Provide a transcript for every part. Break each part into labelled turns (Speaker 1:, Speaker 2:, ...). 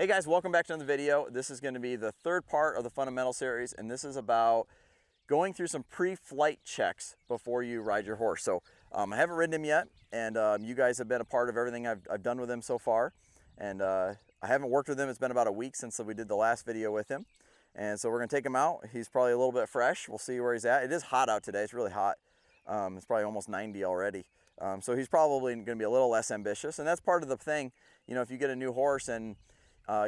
Speaker 1: Hey guys, welcome back to another video. This is going to be the third part of the fundamental series, and this is about going through some pre-flight checks before you ride your horse. So I haven't ridden him yet, and you guys have been a part of everything I've done with him so far. And I haven't worked with him. It's been about a week since we did the last video with him. And so we're going to take him out. He's probably a little bit fresh. We'll see where he's at. It is hot out today. It's really hot. It's probably almost 90 already. So he's probably going to be a little less ambitious. And that's part of the thing. You know, if you get a new horse and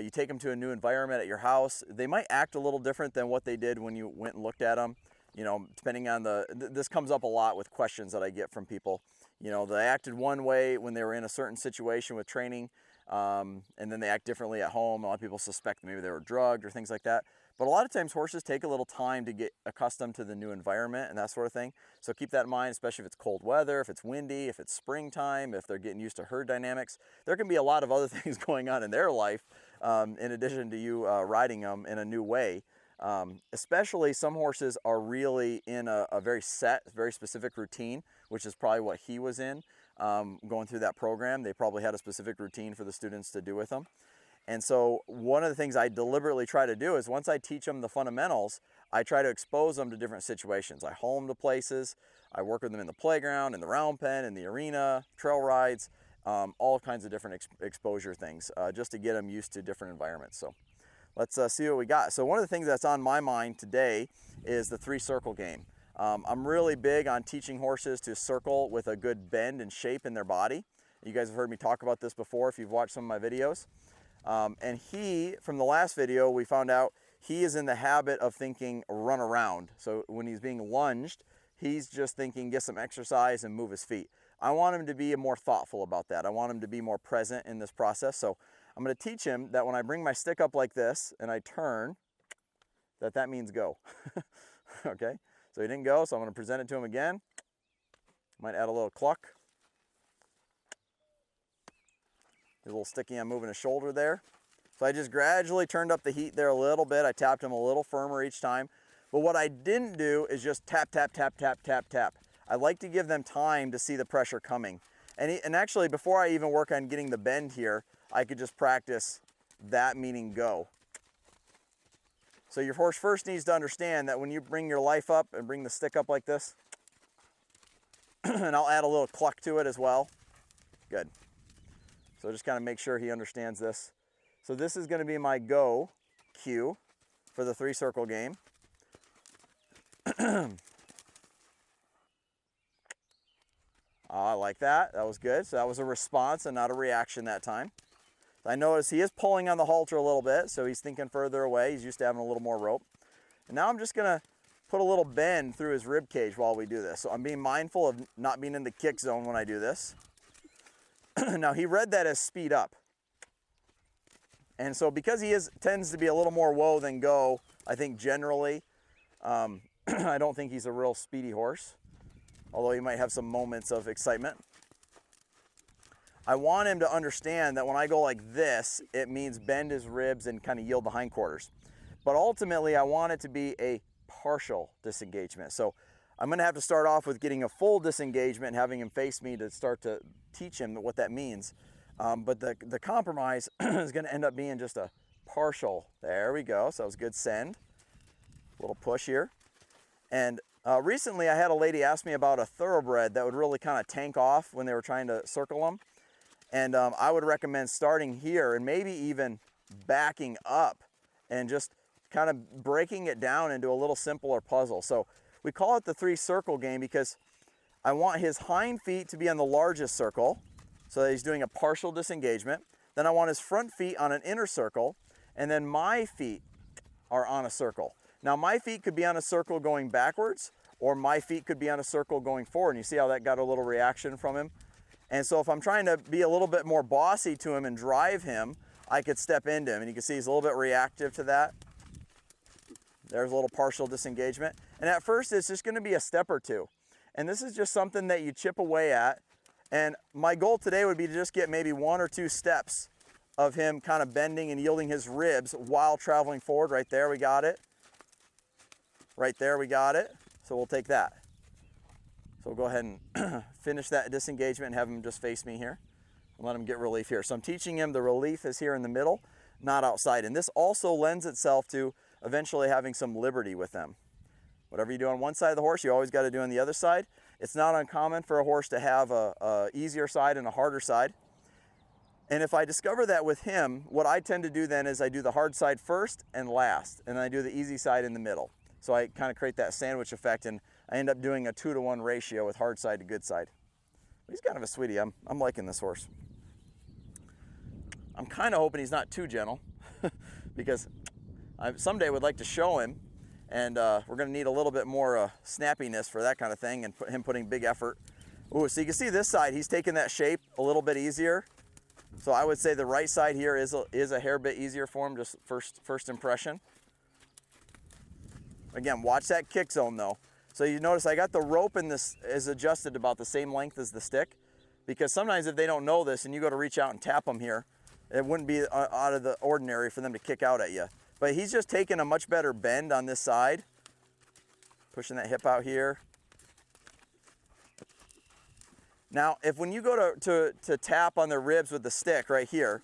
Speaker 1: you take them to a new environment at your house, they might act a little different than what they did when you went and looked at them. You know, depending on this comes up a lot with questions that I get from people. You know, they acted one way when they were in a certain situation with training, and then they act differently at home. A lot of people suspect maybe they were drugged or things like that. But a lot of times horses take a little time to get accustomed to the new environment and that sort of thing. So keep that in mind, especially if it's cold weather, if it's windy, if it's springtime, if they're getting used to herd dynamics. There can be a lot of other things going on in their life in addition to you riding them in a new way. Especially some horses are really in a very set, very specific routine, which is probably what he was in going through that program. They probably had a specific routine for the students to do with them. And so one of the things I deliberately try to do is once I teach them the fundamentals, I try to expose them to different situations. I haul them to places, I work with them in the playground, in the round pen, in the arena, trail rides, all kinds of different exposure things, just to get them used to different environments. So let's see what we got. So one of the things that's on my mind today is the 3-circle game. I'm really big on teaching horses to circle with a good bend and shape in their body. You guys have heard me talk about this before if you've watched some of my videos. And from the last video, we found out he is in the habit of thinking run around. So when he's being lunged, he's just thinking get some exercise and move his feet. I want him to be more thoughtful about that. I want him to be more present in this process. So I'm going to teach him that when I bring my stick up like this and I turn, that means go. Okay, so he didn't go, so I'm going to present it to him again. Might add a little cluck. He's a little sticky on moving his shoulder there. So I just gradually turned up the heat there a little bit. I tapped him a little firmer each time. But what I didn't do is just tap, tap, tap, tap, tap, tap. I like to give them time to see the pressure coming. And actually, before I even work on getting the bend here, I could just practice that meaning go. So your horse first needs to understand that when you bring your life up and bring the stick up like this, and I'll add a little cluck to it as well. Good. So just kind of make sure he understands this. So this is going to be my go cue for the 3-circle game. I like that. That was good. So that was a response and not a reaction that time. I notice he is pulling on the halter a little bit, so he's thinking further away. He's used to having a little more rope. And now I'm just going to put a little bend through his rib cage while we do this. So I'm being mindful of not being in the kick zone when I do this. Now he read that as speed up. And so because he tends to be a little more whoa than go, I think generally, I don't think he's a real speedy horse, although he might have some moments of excitement. I want him to understand that when I go like this, it means bend his ribs and kind of yield the hindquarters. But ultimately, I want it to be a partial disengagement. So I'm going to have to start off with getting a full disengagement and having him face me to start to teach him what that means. But the compromise is going to end up being just a partial. There we go. So that was a good send. A little push here. And recently I had a lady ask me about a thoroughbred that would really kind of tank off when they were trying to circle them. And I would recommend starting here and maybe even backing up and just kind of breaking it down into a little simpler puzzle. So we call it the 3-circle game because I want his hind feet to be on the largest circle so that he's doing a partial disengagement. Then I want his front feet on an inner circle, and then my feet are on a circle. Now my feet could be on a circle going backwards, or my feet could be on a circle going forward. And you see how that got a little reaction from him? And so if I'm trying to be a little bit more bossy to him and drive him, I could step into him. And you can see he's a little bit reactive to that. There's a little partial disengagement. And at first it's just going to be a step or two. And this is just something that you chip away at. And my goal today would be to just get maybe 1 or 2 steps of him kind of bending and yielding his ribs while traveling forward. Right there, we got it. Right there, we got it. So we'll take that. So we'll go ahead and finish that disengagement and have him just face me here and let him get relief here. So I'm teaching him the relief is here in the middle. not outside. And this also lends itself to eventually having some liberty with them. Whatever you do on one side of the horse, you always got to do on the other side. It's not uncommon for a horse to have a easier side and a harder side. And if I discover that with him, what I tend to do then is I do the hard side first and last, and then I do the easy side in the middle. So I kind of create that sandwich effect, and I end up doing a 2-to-1 ratio with hard side to good side. He's kind of a sweetie. I'm liking this horse. I'm kind of hoping he's not too gentle because I someday would like to show him, and we're going to need a little bit more snappiness for that kind of thing, and him putting big effort. Ooh, so you can see this side, he's taking that shape a little bit easier. So I would say the right side here is a hair bit easier for him, just first impression. Again, watch that kick zone though. So you notice I got the rope in this is adjusted about the same length as the stick, because sometimes if they don't know this and you go to reach out and tap them here, it wouldn't be out of the ordinary for them to kick out at you. But he's just taking a much better bend on this side, pushing that hip out here. Now, if when you go to tap on their ribs with the stick right here,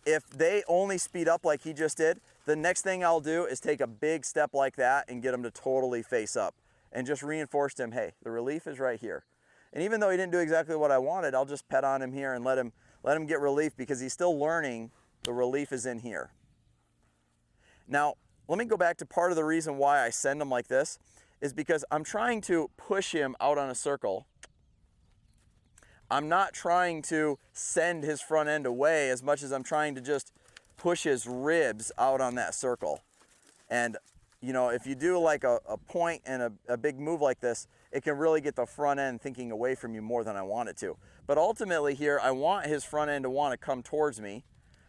Speaker 1: if they only speed up like he just did, the next thing I'll do is take a big step like that and get him to totally face up and just reinforce to him, hey, the relief is right here. And even though he didn't do exactly what I wanted, I'll just pet on him here and let him get relief, because he's still learning the relief is in here. Now, let me go back to part of the reason why I send him like this is because I'm trying to push him out on a circle. I'm not trying to send his front end away as much as I'm trying to just push his ribs out on that circle. And, you know, if you do like a point and a big move like this, it can really get the front end thinking away from you more than I want it to. But ultimately here, I want his front end to want to come towards me,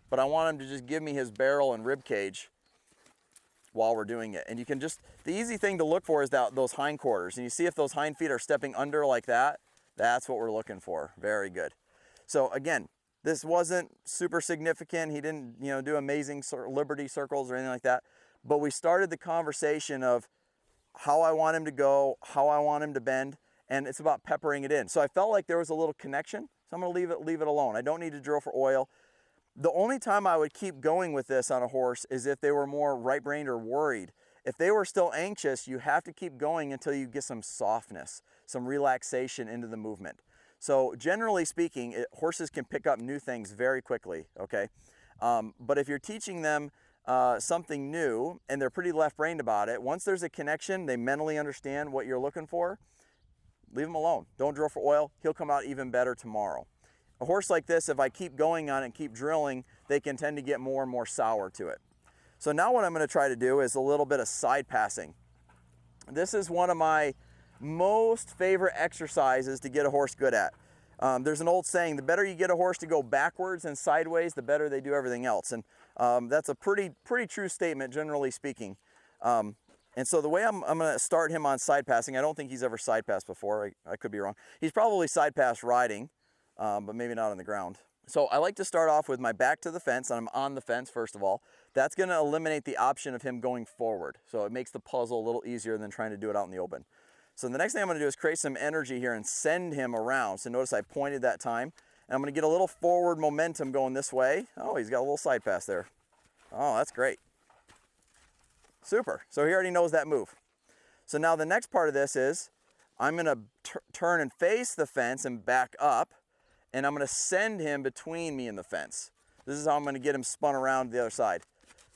Speaker 1: but I want him to just give me his barrel and rib cage while we're doing it. And you can just, the easy thing to look for is those hindquarters. And you see if those hind feet are stepping under like that, that's what we're looking for. Very good. So again, this wasn't super significant. He didn't, you know, do amazing liberty circles or anything like that. But we started the conversation of how I want him to go, how I want him to bend, and it's about peppering it in. So I felt like there was a little connection, so I'm going to leave it alone. I don't need to drill for oil. The only time I would keep going with this on a horse is if they were more right-brained or worried. If they were still anxious, you have to keep going until you get some softness, some relaxation into the movement. So generally speaking, horses can pick up new things very quickly, okay? But if you're teaching them something new and they're pretty left-brained about it, once there's a connection, they mentally understand what you're looking for, leave them alone. Don't drill for oil. He'll come out even better tomorrow. A horse like this, if I keep going on it and keep drilling, they can tend to get more and more sour to it. So now what I'm going to try to do is a little bit of side passing. This is one of my most favorite exercises to get a horse good at. There's an old saying, the better you get a horse to go backwards and sideways, the better they do everything else. And that's a pretty true statement, generally speaking. And so the way I'm going to start him on side passing, I don't think he's ever side passed before. I could be wrong. He's probably side passed riding, but maybe not on the ground. So I like to start off with my back to the fence, and I'm on the fence first of all. That's going to eliminate the option of him going forward. So it makes the puzzle a little easier than trying to do it out in the open. So the next thing I'm going to do is create some energy here and send him around. So notice I pointed that time, and I'm going to get a little forward momentum going this way. Oh, he's got a little side pass there. Oh, that's great. Super. So he already knows that move. So now the next part of this is I'm going to turn and face the fence and back up, and I'm going to send him between me and the fence. This is how I'm going to get him spun around to the other side.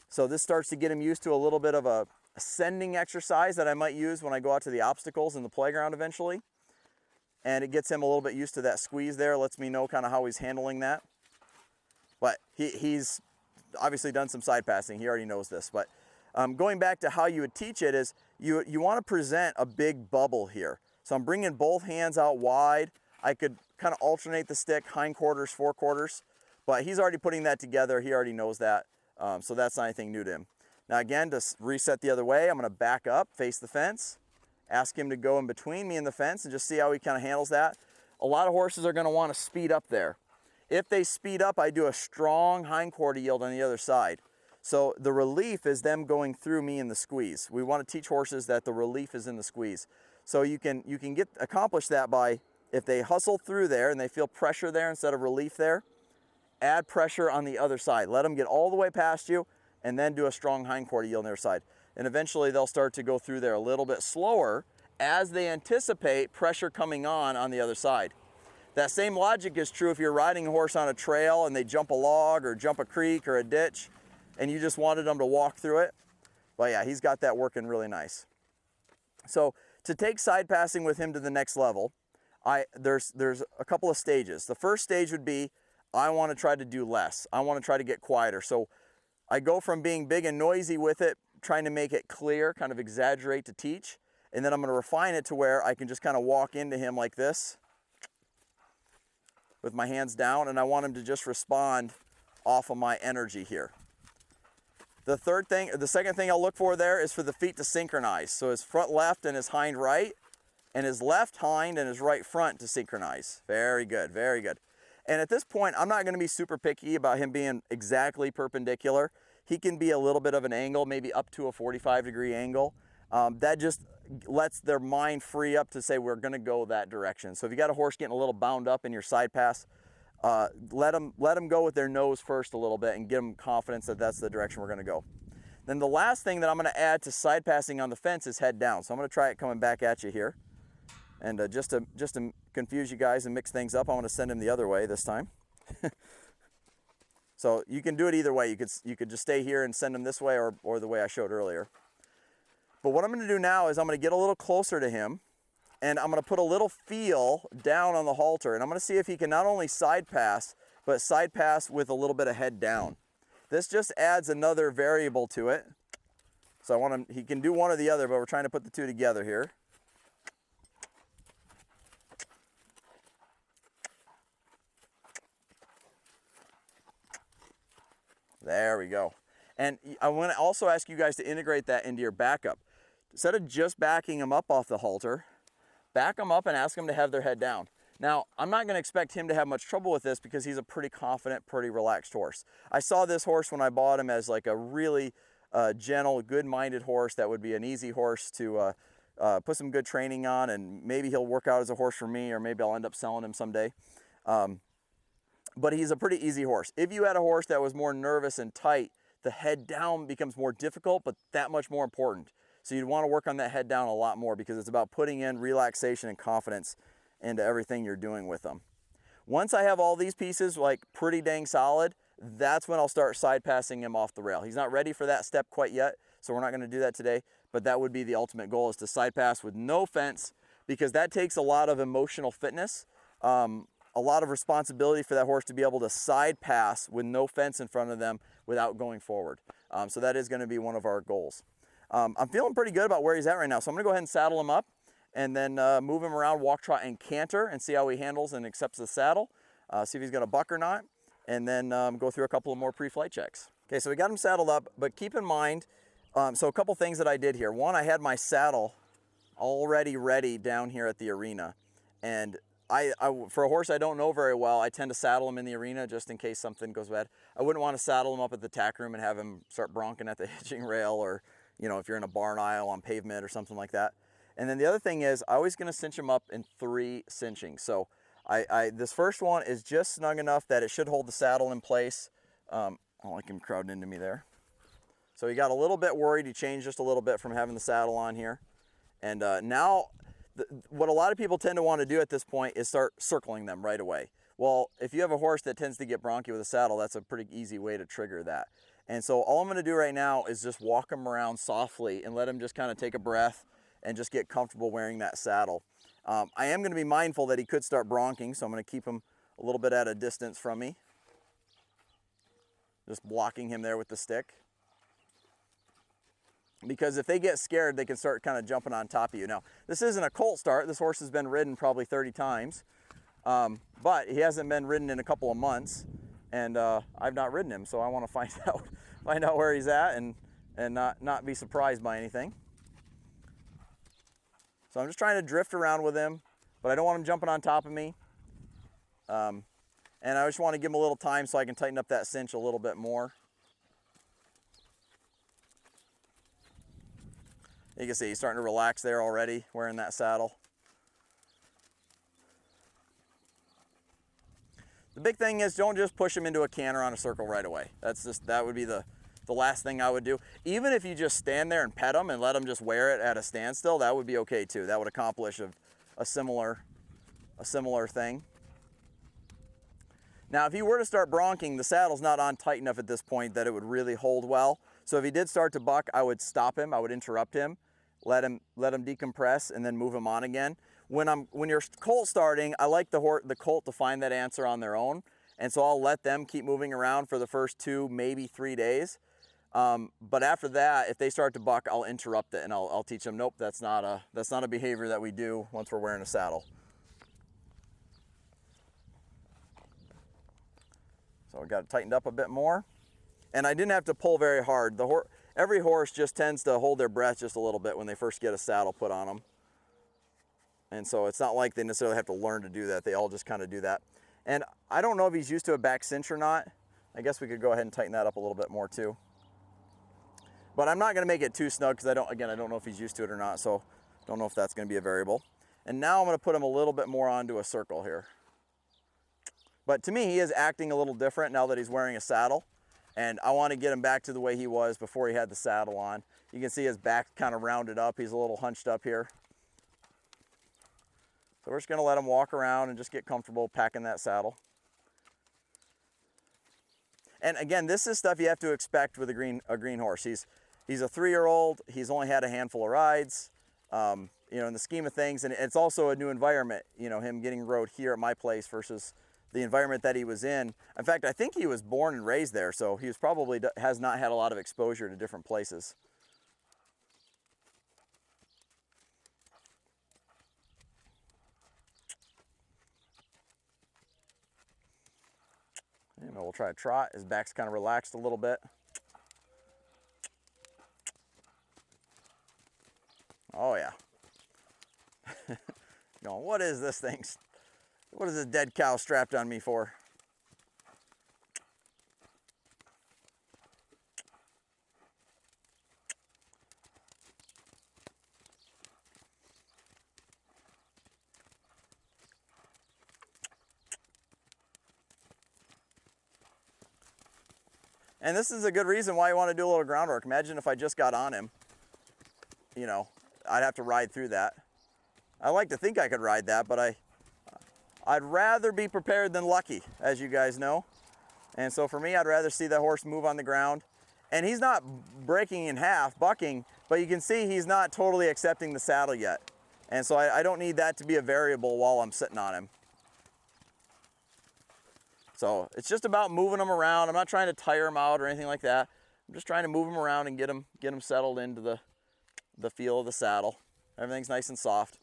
Speaker 1: So this starts to get him used to a little bit of a ascending exercise that I might use when I go out to the obstacles in the playground eventually. And it gets him a little bit used to that squeeze there, lets me know kind of how he's handling that. But he's obviously done some side passing. He already knows this. But going back to how you would teach it is you want to present a big bubble here. So I'm bringing both hands out wide. I could kind of alternate the stick, hindquarters, forequarters. But he's already putting that together. He already knows that. So that's not anything new to him. Now again, to reset the other way, I'm going to back up, face the fence, ask him to go in between me and the fence and just see how he kind of handles that. A lot of horses are going to want to speed up there. If they speed up, I do a strong hindquarter yield on the other side. So the relief is them going through me in the squeeze. We want to teach horses that the relief is in the squeeze. So you can accomplish that by, if they hustle through there and they feel pressure there instead of relief there, add pressure on the other side. Let them get all the way past you and then do a strong hindquarter yield on their side. And eventually they'll start to go through there a little bit slower as they anticipate pressure coming on the other side. That same logic is true if you're riding a horse on a trail and they jump a log or jump a creek or a ditch and you just wanted them to walk through it. Well, yeah, he's got that working really nice. So to take side passing with him to the next level, there's a couple of stages. The first stage would be, I want to try to do less. I want to try to get quieter. So I go from being big and noisy with it, trying to make it clear, kind of exaggerate to teach, and then I'm going to refine it to where I can just kind of walk into him like this with my hands down, and I want him to just respond off of my energy here. The second thing I'll look for there is for the feet to synchronize. So his front left and his hind right, and his left hind and his right front to synchronize. Very good, very good. And at this point, I'm not going to be super picky about him being exactly perpendicular. He can be a little bit of an angle, maybe up to a 45-degree angle. That just lets their mind free up to say, we're going to go that direction. So if you got a horse getting a little bound up in your side pass, let them go with their nose first a little bit and give them confidence that that's the direction we're going to go. Then the last thing that I'm going to add to side passing on the fence is head down. So I'm going to try it coming back at you here. And just to confuse you guys and mix things up, I want to send him the other way this time. So you can do it either way. You could just stay here and send him this way or the way I showed earlier. But what I'm going to do now is I'm going to get a little closer to him, and I'm going to put a little feel down on the halter, and I'm going to see if he can not only side pass, but side pass with a little bit of head down. This just adds another variable to it. So I want him, he can do one or the other, but we're trying to put the two together here. There we go. And I want to also ask you guys to integrate that into your backup. Instead of just backing them up off the halter, back them up and ask them to have their head down. Now, I'm not going to expect him to have much trouble with this because he's a pretty confident, pretty relaxed horse. I saw this horse when I bought him as like a really gentle, good-minded horse that would be an easy horse to put some good training on, and maybe he'll work out as a horse for me, or maybe I'll end up selling him someday. But he's a pretty easy horse. If you had a horse that was more nervous and tight, the head down becomes more difficult, but that much more important. So you'd want to work on that head down a lot more because it's about putting in relaxation and confidence into everything you're doing with them. Once I have all these pieces like pretty dang solid, that's when I'll start side passing him off the rail. He's not ready for that step quite yet, so we're not going to do that today, but that would be the ultimate goal, is to side pass with no fence, because that takes a lot of emotional fitness, a lot of responsibility for that horse to be able to side pass with no fence in front of them without going forward. So that is going to be one of our goals. I'm feeling pretty good about where he's at right now, so I'm going to go ahead and saddle him up and then move him around, walk, trot, and canter, and see how he handles and accepts the saddle, see if he's going to buck or not, and then go through a couple of more pre-flight checks. Okay, so we got him saddled up, but keep in mind, so a couple things that I did here. One, I had my saddle already ready down here at the arena, and I for a horse I don't know very well, I tend to saddle him in the arena just in case something goes bad. I wouldn't want to saddle him up at the tack room and have him start bronking at the hitching rail, or, you know, if you're in a barn aisle on pavement or something like that. And then the other thing is, I'm always going to cinch him up in 3 cinchings. So this first one is just snug enough that it should hold the saddle in place. I don't like him crowding into me there. So he got a little bit worried. He changed just a little bit from having the saddle on here. And now, what a lot of people tend to want to do at this point is start circling them right away. Well, if you have a horse that tends to get bronky with a saddle, that's a pretty easy way to trigger that. And so all I'm going to do right now is just walk him around softly and let him just kind of take a breath and just get comfortable wearing that saddle. I am going to be mindful that he could start bronking, so I'm going to keep him a little bit at a distance from me. Just blocking him there with the stick. Because if they get scared, they can start kind of jumping on top of you. Now, this isn't a colt start. This horse has been ridden probably 30 times. But he hasn't been ridden in a couple of months. And I've not ridden him, so I want to find out where he's at and not be surprised by anything. So I'm just trying to drift around with him, but I don't want him jumping on top of me. And I just want to give him a little time so I can tighten up that cinch a little bit more. You can see he's starting to relax there already, wearing that saddle. The big thing is don't just push him into a canter on a circle right away. That would be the last thing I would do. Even if you just stand there and pet him and let him just wear it at a standstill, that would be okay too. That would accomplish a similar thing. Now, if he were to start bronching, the saddle's not on tight enough at this point that it would really hold well. So if he did start to buck, I would stop him, I would interrupt him, let him decompress, and then move him on again. When you're colt starting, I like the colt to find that answer on their own, and so I'll let them keep moving around for the first 2, maybe 3 days. But after that, if they start to buck, I'll interrupt it and I'll teach them, nope, that's not a behavior that we do once we're wearing a saddle. So we got it tightened up a bit more. And I didn't have to pull very hard. Every horse just tends to hold their breath just a little bit when they first get a saddle put on them. And so it's not like they necessarily have to learn to do that. They all just kind of do that. And I don't know if he's used to a back cinch or not. I guess we could go ahead and tighten that up a little bit more too. But I'm not going to make it too snug because I don't know if he's used to it or not. So don't know if that's going to be a variable. And now I'm going to put him a little bit more onto a circle here. But to me, he is acting a little different now that he's wearing a saddle. And I want to get him back to the way he was before he had the saddle on. You can see his back kind of rounded up. He's a little hunched up here. So we're just going to let him walk around and just get comfortable packing that saddle. And again, this is stuff you have to expect with a green horse. He's a 3-year-old. He's only had a handful of rides, in the scheme of things. And it's also a new environment, him getting rode here at my place versus the environment that he was in. In fact, I think he was born and raised there, so he has not had a lot of exposure to different places. We'll try a trot. His back's kind of relaxed a little bit. Oh yeah. Going, what is this thing? What is this dead cow strapped on me for? And this is a good reason why you want to do a little groundwork. Imagine if I just got on him, I'd have to ride through that. I like to think I could ride that, but I'd rather be prepared than lucky, as you guys know. And so for me, I'd rather see that horse move on the ground. And he's not breaking in half, bucking, but you can see he's not totally accepting the saddle yet. And so I don't need that to be a variable while I'm sitting on him. So it's just about moving him around. I'm not trying to tire him out or anything like that. I'm just trying to move him around and get him settled into the feel of the saddle. Everything's nice and soft.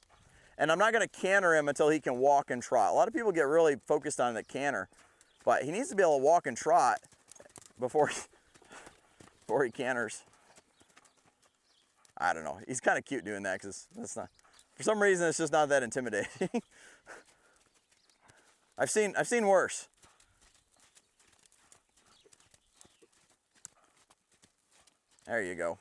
Speaker 1: And I'm not going to canter him until he can walk and trot. A lot of people get really focused on the canter, but he needs to be able to walk and trot before he canters. I don't know. He's kind of cute doing that because that's not, for some reason, it's just not that intimidating. I've seen worse. There you go.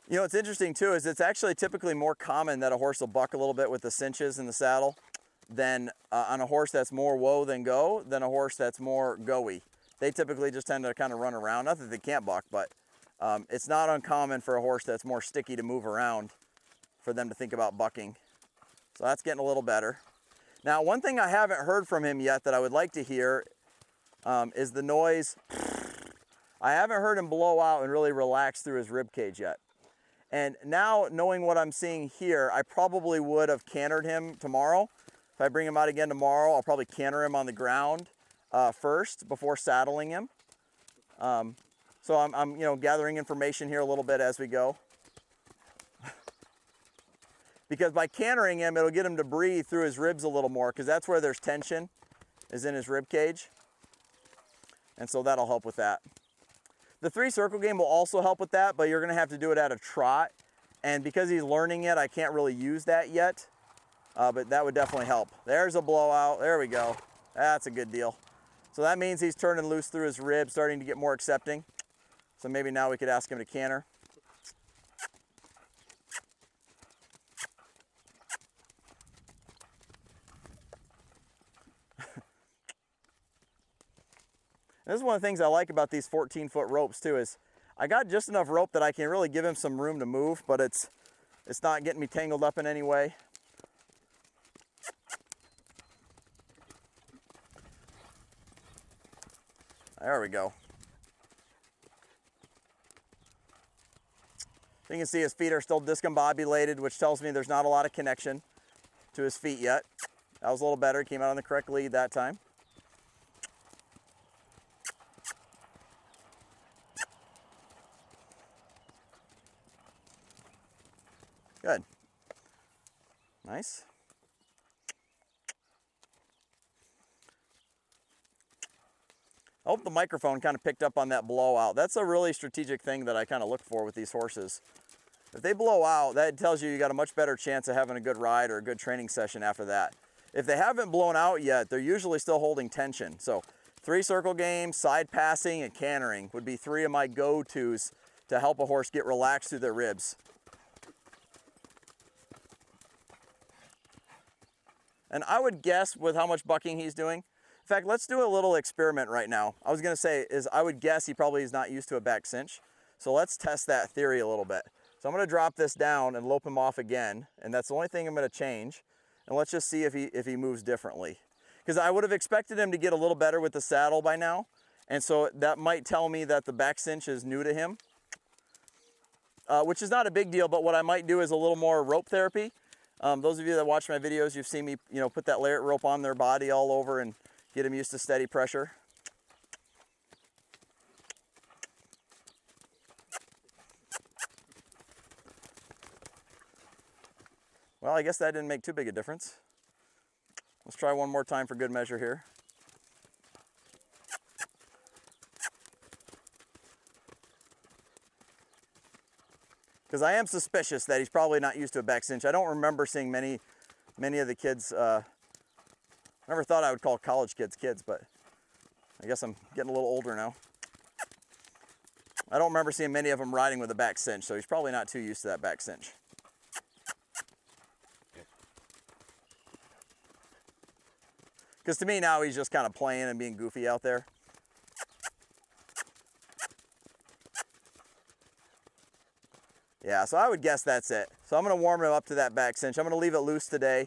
Speaker 1: What's interesting too is it's actually typically more common that a horse will buck a little bit with the cinches in the saddle than on a horse that's more whoa than go than a horse that's more go-y. They typically just tend to kind of run around. Not that they can't buck, but it's not uncommon for a horse that's more sticky to move around for them to think about bucking. So that's getting a little better. Now, one thing I haven't heard from him yet that I would like to hear is the noise. I haven't heard him blow out and really relax through his rib cage yet. And now, knowing what I'm seeing here, I probably would have cantered him tomorrow. If I bring him out again tomorrow, I'll probably canter him on the ground first before saddling him. So I'm gathering information here a little bit as we go. Because by cantering him, it'll get him to breathe through his ribs a little more, because that's where there's tension, is in his rib cage. And so that'll help with that. The 3-circle game will also help with that, but you're going to have to do it at a trot. And because he's learning it, I can't really use that yet. but that would definitely help. There's a blowout. There we go. That's a good deal. So that means he's turning loose through his ribs, starting to get more accepting. So maybe now we could ask him to canter. This is one of the things I like about these 14-foot ropes too, is I got just enough rope that I can really give him some room to move, but it's not getting me tangled up in any way. There we go. You can see his feet are still discombobulated, which tells me there's not a lot of connection to his feet yet. That was a little better. He came out on the correct lead that time. Good. Nice. I hope the microphone kind of picked up on that blowout. That's a really strategic thing that I kind of look for with these horses. If they blow out, that tells you got a much better chance of having a good ride or a good training session after that. If they haven't blown out yet, they're usually still holding tension. So 3 circle game, side passing, and cantering would be 3 of my go-tos to help a horse get relaxed through their ribs. And I would guess with how much bucking he's doing. In fact, let's do a little experiment right now. I was gonna say is I would guess he probably is not used to a back cinch. So let's test that theory a little bit. So I'm gonna drop this down and lope him off again. And that's the only thing I'm gonna change. And let's just see if he moves differently. Because I would have expected him to get a little better with the saddle by now. And so that might tell me that the back cinch is new to him. Which is not a big deal, but what I might do is a little more rope therapy. Those of you that watch my videos, you've seen me, put that lariat rope on their body all over and get them used to steady pressure. Well, I guess that didn't make too big a difference. Let's try one more time for good measure here. Because I am suspicious that he's probably not used to a back cinch. I don't remember seeing many of the kids. I never thought I would call college kids kids, but I guess I'm getting a little older now. I don't remember seeing many of them riding with a back cinch, so he's probably not too used to that back cinch. Because to me now he's just kind of playing and being goofy out there. Yeah, so I would guess that's it. So I'm gonna warm him up to that back cinch. I'm gonna leave it loose today,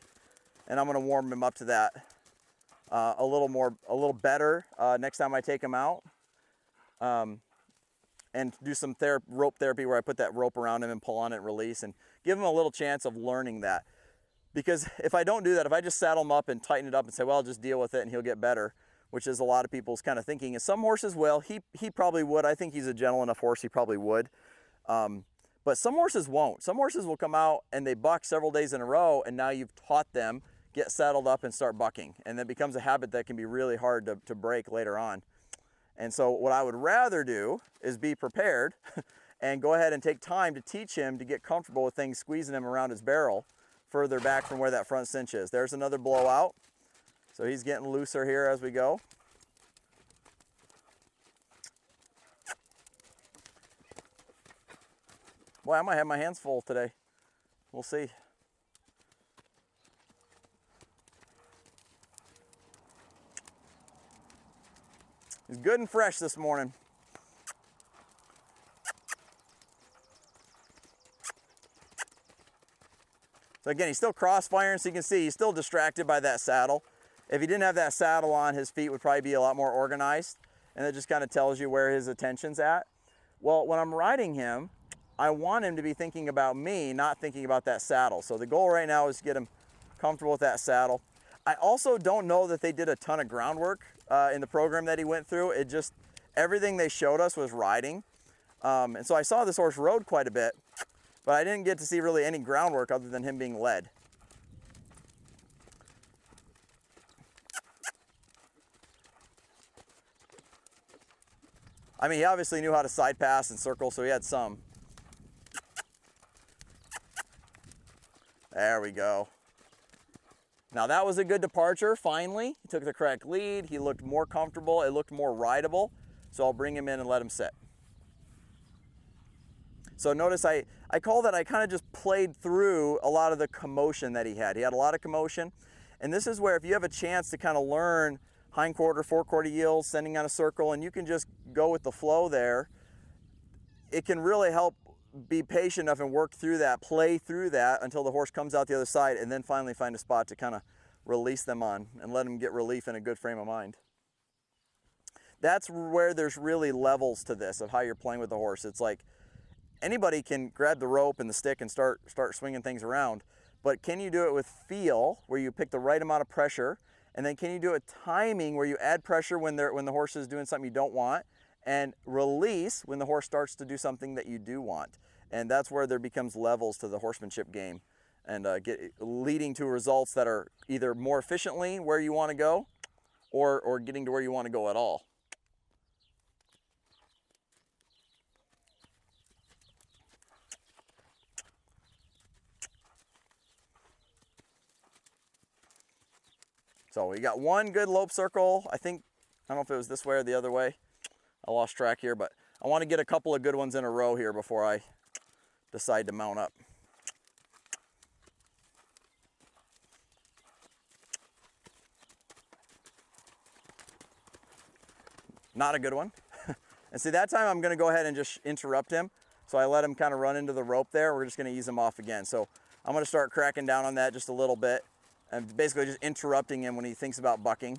Speaker 1: and I'm gonna warm him up to that a little better next time I take him out. And do some rope therapy where I put that rope around him and pull on it and release and give him a little chance of learning that. Because if I don't do that, if I just saddle him up and tighten it up and say, well, just deal with it and he'll get better, which is a lot of people's kind of thinking. And some horses will. He probably would. I think he's a gentle enough horse, he probably would. But some horses won't. Some horses will come out and they buck several days in a row, and now you've taught them, get saddled up and start bucking. And that becomes a habit that can be really hard to break later on. And so what I would rather do is be prepared and go ahead and take time to teach him to get comfortable with things squeezing him around his barrel further back from where that front cinch is. There's another blowout. So he's getting looser here as we go. Boy, I might have my hands full today. We'll see. He's good and fresh this morning. So again, he's still cross-firing, so you can see he's still distracted by that saddle. If he didn't have that saddle on, his feet would probably be a lot more organized, and it just kind of tells you where his attention's at. Well, when I'm riding him, I want him to be thinking about me, not thinking about that saddle. So the goal right now is to get him comfortable with that saddle. I also don't know that they did a ton of groundwork in the program that he went through. It just, everything they showed us was riding. And so I saw this horse rode quite a bit, but I didn't get to see really any groundwork other than him being led. I mean, he obviously knew how to side pass and circle, so he had some. There we go. Now that was a good departure, finally. He took the correct lead. He looked more comfortable. It looked more rideable. So I'll bring him in and let him sit. So notice I call that I kind of just played through a lot of the commotion that he had. He had a lot of commotion. And this is where if you have a chance to kind of learn hindquarter, forequarter yields, sending on a circle, and you can just go with the flow there, it can really help be patient enough and work through that, play through that until the horse comes out the other side, and then finally find a spot to kind of release them on and let them get relief in a good frame of mind. That's where there's really levels to this of how you're playing with the horse. It's like anybody can grab the rope and the stick and start swinging things around, but can you do it with feel, where you pick the right amount of pressure, and then can you do it timing, where you add pressure when the horse is doing something you don't want, and release when the horse starts to do something that you do want. And that's where there becomes levels to the horsemanship game, and leading to results that are either more efficiently where you want to go, or getting to where you want to go at all. So we got one good lope circle. I don't know if it was this way or the other way. I lost track here, but I want to get a couple of good ones in a row here before I decide to mount up. Not a good one. And see, that time I'm going to go ahead and just interrupt him. So I let him kind of run into the rope there. We're just going to ease him off again. So I'm going to start cracking down on that just a little bit, and basically just interrupting him when he thinks about bucking.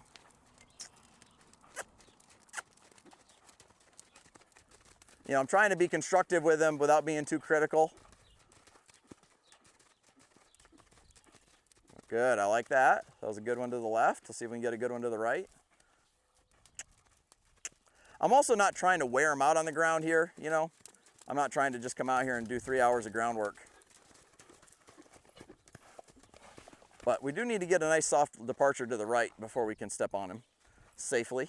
Speaker 1: You know, I'm trying to be constructive with him without being too critical. Good, I like that. That was a good one to the left. Let's see if we can get a good one to the right. I'm also not trying to wear him out on the ground here, you know. I'm not trying to just come out here and do 3 hours of groundwork. But we do need to get a nice soft departure to the right before we can step on him safely.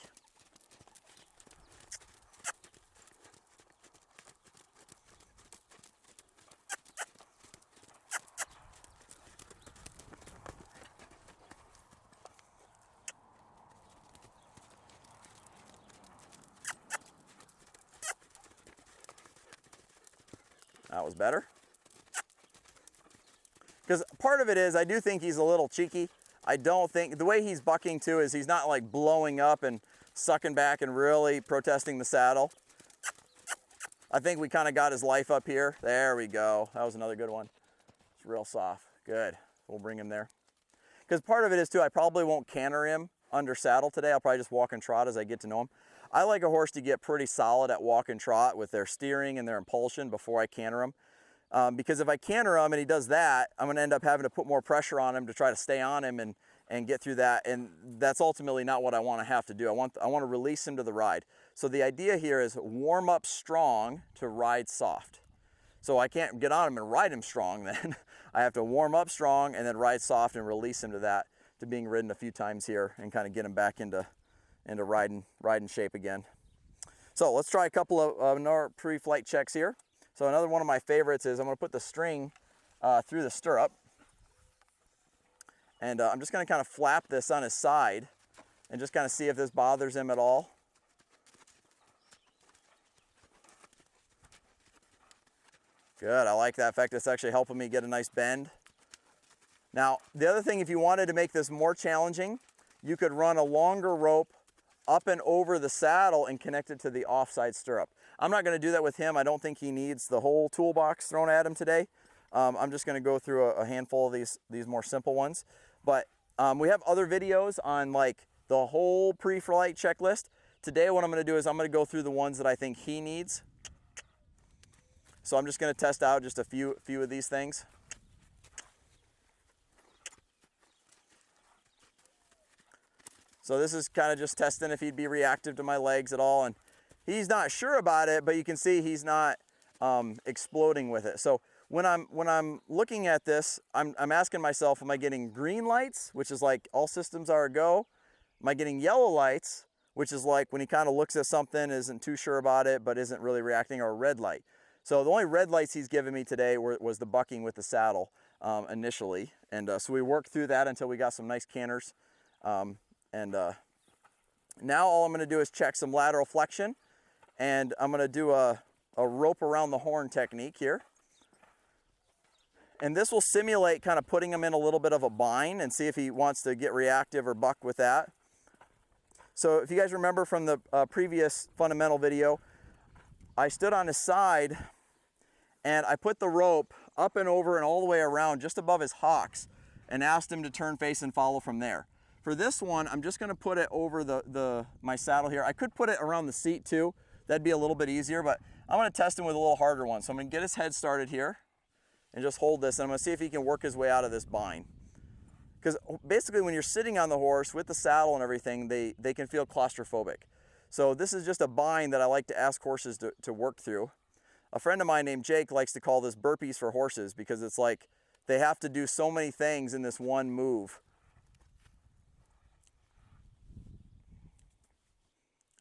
Speaker 1: That was better. Because part of it is, I do think he's a little cheeky. I don't think, the way he's bucking too is he's not like blowing up and sucking back and really protesting the saddle. I think we kind of got his life up here. There we go. That was another good one. It's real soft. Good. We'll bring him there. Because part of it is too, I probably won't canter him under saddle today. I'll probably just walk and trot as I get to know him. I like a horse to get pretty solid at walk and trot with their steering and their impulsion before I canter him. Because if I canter him and he does that, I'm going to end up having to put more pressure on him to try to stay on him and get through that. And that's ultimately not what I want to have to do. I want to release him to the ride. So the idea here is warm up strong to ride soft. So I can't get on him and ride him strong then. I have to warm up strong and then ride soft and release him to that, to being ridden a few times here and kind of get him back into riding shape again. So let's try a couple of more pre-flight checks here. So another one of my favorites is I'm going to put the string through the stirrup, and I'm just going to kind of flap this on his side and just kind of see if this bothers him at all. Good, I like that. In fact, it's actually helping me get a nice bend. Now, the other thing, if you wanted to make this more challenging, you could run a longer rope up and over the saddle and connect it to the offside stirrup. I'm not going to do that with him. I don't think he needs the whole toolbox thrown at him today. I'm just going to go through a handful of these more simple ones. But we have other videos on like the whole pre-flight checklist. Today what I'm going to do is I'm going to go through the ones that I think he needs. So I'm just going to test out just a few of these things. So this is kind of just testing if he'd be reactive to my legs at all, and he's not sure about it, but you can see he's not exploding with it. So when I'm looking at this, I'm asking myself, am I getting green lights, which is like all systems are a go? Am I getting yellow lights, which is like when he kind of looks at something, isn't too sure about it, but isn't really reacting, or a red light? So the only red lights he's given me today was the bucking with the saddle. initially. And so we worked through that until we got some nice canters. Now all I'm going to do is check some lateral flexion, and I'm going to do a rope around the horn technique here. And this will simulate kind of putting him in a little bit of a bind and see if he wants to get reactive or buck with that. So if you guys remember from the previous fundamental video, I stood on his side and I put the rope up and over and all the way around just above his hocks and asked him to turn face and follow from there. For this one, I'm just gonna put it over my saddle here. I could put it around the seat too. That'd be a little bit easier, but I'm gonna test him with a little harder one. So I'm gonna get his head started here and just hold this, and I'm gonna see if he can work his way out of this bind. Because basically when you're sitting on the horse with the saddle and everything, they can feel claustrophobic. So this is just a bind that I like to ask horses to work through. A friend of mine named Jake likes to call this burpees for horses, because it's like they have to do so many things in this one move.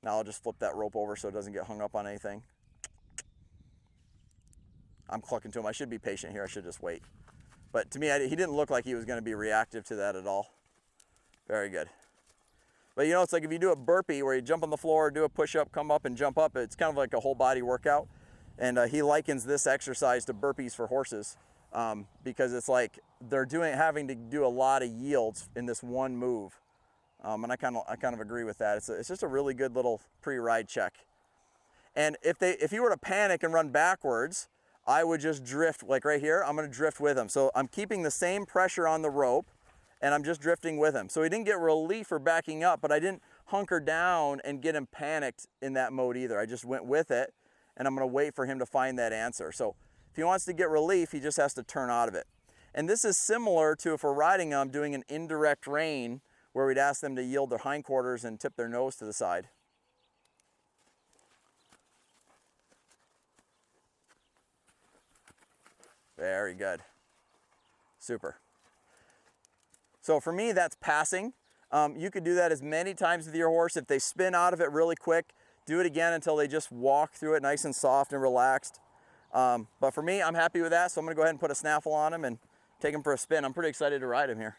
Speaker 1: Now I'll just flip that rope over so it doesn't get hung up on anything. I'm clucking to him. I should be patient here. I should just wait. But to me, he didn't look like he was going to be reactive to that at all. Very good. But you know, it's like if you do a burpee where you jump on the floor, do a push-up, come up and jump up, it's kind of like a whole body workout. And he likens this exercise to burpees for horses, because it's like they're having to do a lot of yields in this one move. And I kind of agree with that. It's just a really good little pre-ride check. And if you were to panic and run backwards, I would just drift, like right here, I'm gonna drift with him. So I'm keeping the same pressure on the rope and I'm just drifting with him. So he didn't get relief for backing up, but I didn't hunker down and get him panicked in that mode either. I just went with it, and I'm gonna wait for him to find that answer. So if he wants to get relief, he just has to turn out of it. And this is similar to if we're riding them, doing an indirect rein, where we'd ask them to yield their hindquarters and tip their nose to the side. Very good. Super. So for me, that's passing. You could do that as many times with your horse. If they spin out of it really quick, do it again until they just walk through it nice and soft and relaxed. But for me, I'm happy with that, so I'm gonna go ahead and put a snaffle on him and take him for a spin. I'm pretty excited to ride him here.